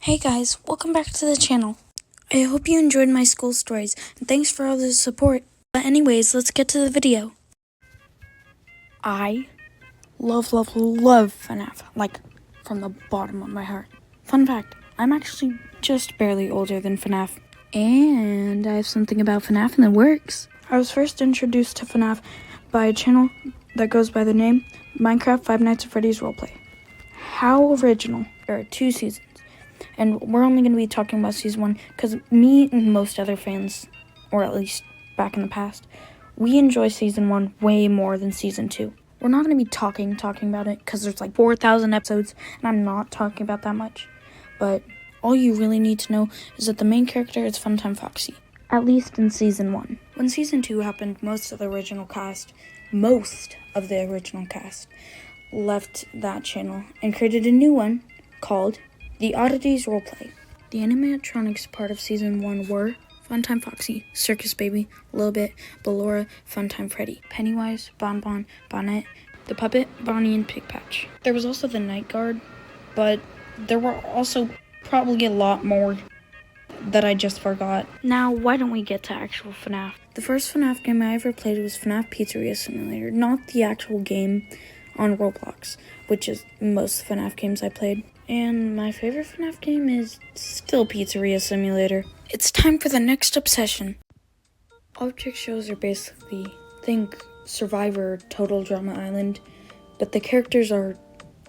Hey guys, welcome back to the channel. I hope you enjoyed my school stories, and thanks for all the support. But anyways, let's get to the video. I love FNAF, like from the bottom of my heart. Fun fact, I'm actually just barely older than FNAF, and I have something about FNAF in the works. I was first introduced to FNAF by a channel that goes by the name Minecraft Five Nights at Freddy's Roleplay. How original. There are 2 seasons. And we're only going to be talking about season 1 because me and most other fans, or at least back in the past, we enjoy season 1 way more than season 2. We're not going to be talking about it because there's like 4,000 episodes and I'm not talking about that much. But all you really need to know is that the main character is Funtime Foxy, at least in season 1. When season 2 happened, most of the original cast left that channel and created a new one called The Oddities Roleplay. The animatronics part of season 1 were Funtime Foxy, Circus Baby, Lilbit, Ballora, Funtime Freddy, Pennywise, Bonbon, Bonnet, the Puppet, Bonnie, and Pigpatch. There was also the Night Guard, but there were also probably a lot more that I just forgot. Now, why don't we get to actual FNAF? The first FNAF game I ever played was FNAF Pizzeria Simulator, not the actual game on Roblox, which is most FNAF games I played. And my favorite FNAF game is still Pizzeria Simulator. It's time for the next obsession. Object shows are basically, think Survivor, Total Drama Island, but the characters are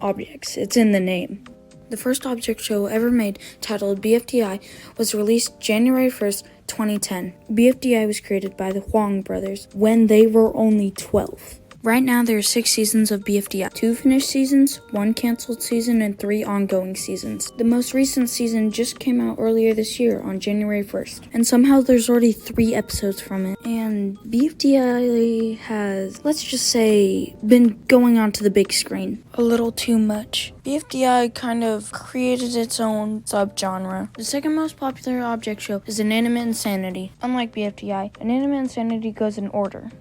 objects. It's in the name. The first object show ever made, titled BFDI, was released January 1st, 2010. BFDI was created by the Huang brothers when they were only 12. Right now, there are 6 seasons of BFDI. 2 finished seasons, 1 canceled season, and 3 ongoing seasons. The most recent season just came out earlier this year on January 1st. And somehow there's already 3 episodes from it. And BFDI has, let's just say, been going onto the big screen a little too much. BFDI kind of created its own subgenre. The second most popular object show is Inanimate Insanity. Unlike BFDI, Inanimate Insanity goes in order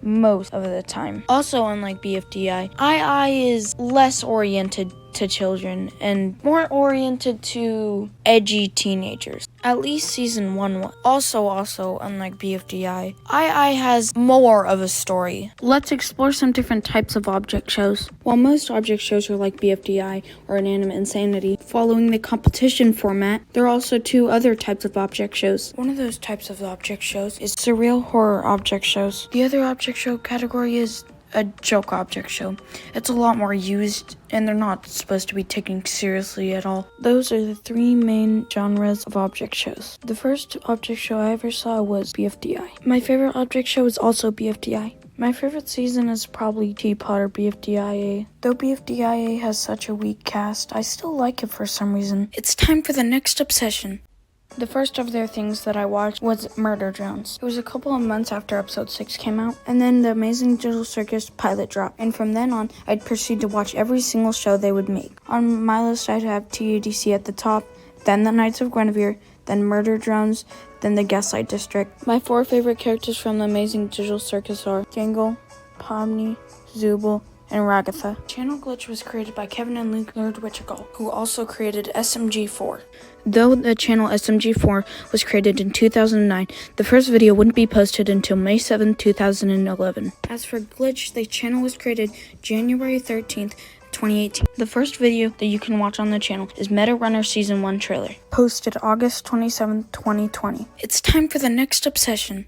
most of the time. Also, unlike BFDI, II is less oriented to children and more oriented to edgy teenagers. At least season 1 was. Also, unlike BFDI, II has more of a story. Let's explore some different types of object shows. While most object shows are like BFDI or Inanimate Insanity, following the competition format, there are also 2 other types of object shows. One of those types of object shows is surreal horror object shows. The other object show category is a joke object show. It's a lot more used, and they're not supposed to be taken seriously at all. Those are the 3 main genres of object shows. The first object show I ever saw was BFDI. My favorite object show is also BFDI. My favorite season is probably Teapot or BFDIA. Though BFDIA has such a weak cast, I still like it for some reason. It's time for the next obsession. The first of their things that I watched was Murder Drones. It was a couple of months after episode 6 came out, and then the Amazing Digital Circus pilot dropped, and from then on, I'd proceed to watch every single show they would make. On my list, I'd have TADC at the top, then the Knights of Guinevere, then Murder Drones, then the Gaslight District. My 4 favorite characters from the Amazing Digital Circus are Jangle, Pomni, Zubul, and Ragatha. Channel Glitch was created by Kevin and Luke Nerdwitchigal, who also created SMG4. Though the channel SMG4 was created in 2009, the first video wouldn't be posted until May 7, 2011. As for Glitch, the channel was created January 13th, 2018. The first video that you can watch on the channel is Meta Runner Season 1 trailer, posted August 27, 2020. It's time for the next obsession.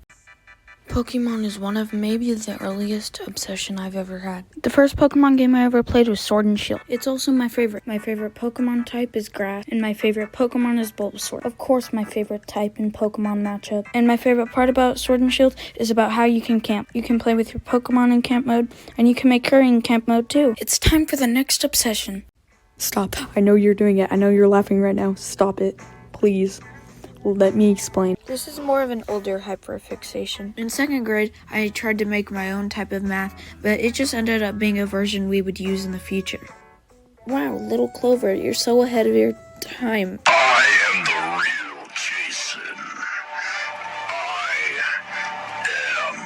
Pokemon is one of maybe the earliest obsession I've ever had. The first Pokemon game I ever played was Sword and Shield. It's also my favorite. My favorite Pokemon type is Grass, and my favorite Pokemon is Bulbasaur. Of course, my favorite type in Pokemon matchup. And my favorite part about Sword and Shield is about how you can camp. You can play with your Pokemon in camp mode, and you can make curry in camp mode too. It's time for the next obsession. Stop. I know you're doing it. I know you're laughing right now. Stop it. Please. Let me explain. This is more of an older hyperfixation. In 2nd grade, I tried to make my own type of math, but it just ended up being a version we would use in the future. Wow, Little Clover, you're so ahead of your time. I am the real Jason. I am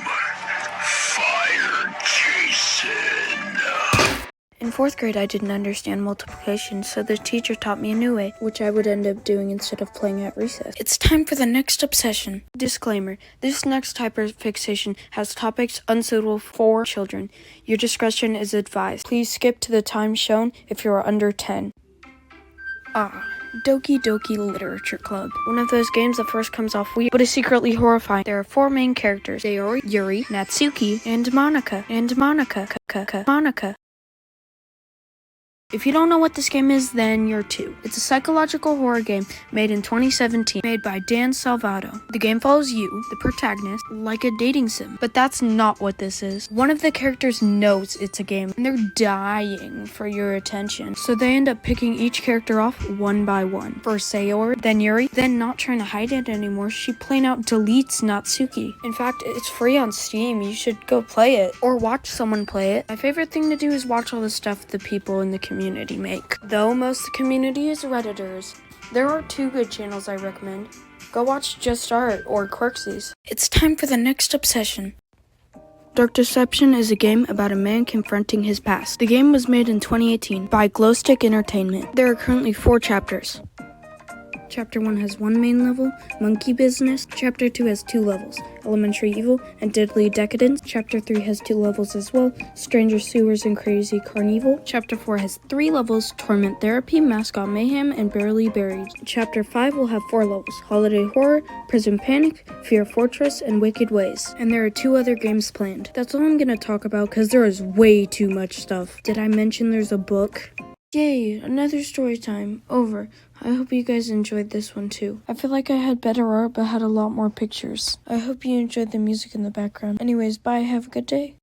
Fire Jason. In 4th grade, I didn't understand multiplication, so the teacher taught me a new way, which I would end up doing instead of playing at recess. It's time for the next obsession. Disclaimer, this next hyperfixation has topics unsuitable for children. Your discretion is advised. Please skip to the time shown if you are under 10. Doki Doki Literature Club. One of those games that first comes off weird, but is secretly horrifying. There are 4 main characters. They are Yuri, Natsuki, and Monika. Monika. If you don't know what this game is, then you're 2. It's a psychological horror game made in 2017, made by Dan Salvato. The game follows you, the protagonist, like a dating sim. But that's not what this is. One of the characters knows it's a game, and they're dying for your attention. So they end up picking each character off one by one. First Sayori, then Yuri, then not trying to hide it anymore, she plain out deletes Natsuki. In fact, it's free on Steam. You should go play it, or watch someone play it. My favorite thing to do is watch all the stuff the people in the community make. Though most of the community is Redditors, there are 2 good channels I recommend. Go watch Just Art or Quirksies. It's time for the next obsession. Dark Deception is a game about a man confronting his past. The game was made in 2018 by Glowstick Entertainment. There are currently 4 chapters. Chapter 1 has 1 main level, Monkey Business. Chapter 2 has 2 levels, Elementary Evil and Deadly Decadence. Chapter 3 has 2 levels as well, Stranger Sewers and Crazy Carnival. Chapter 4 has 3 levels, Torment Therapy, Mascot Mayhem, and Barely Buried. Chapter 5 will have 4 levels, Holiday Horror, Prison Panic, Fear Fortress, and Wicked Ways. And there are 2 other games planned. That's all I'm gonna talk about because there is way too much stuff. Did I mention there's a book? Yay, another story time. Over. I hope you guys enjoyed this one too. I feel like I had better art but had a lot more pictures. I hope you enjoyed the music in the background. Anyways, bye, have a good day.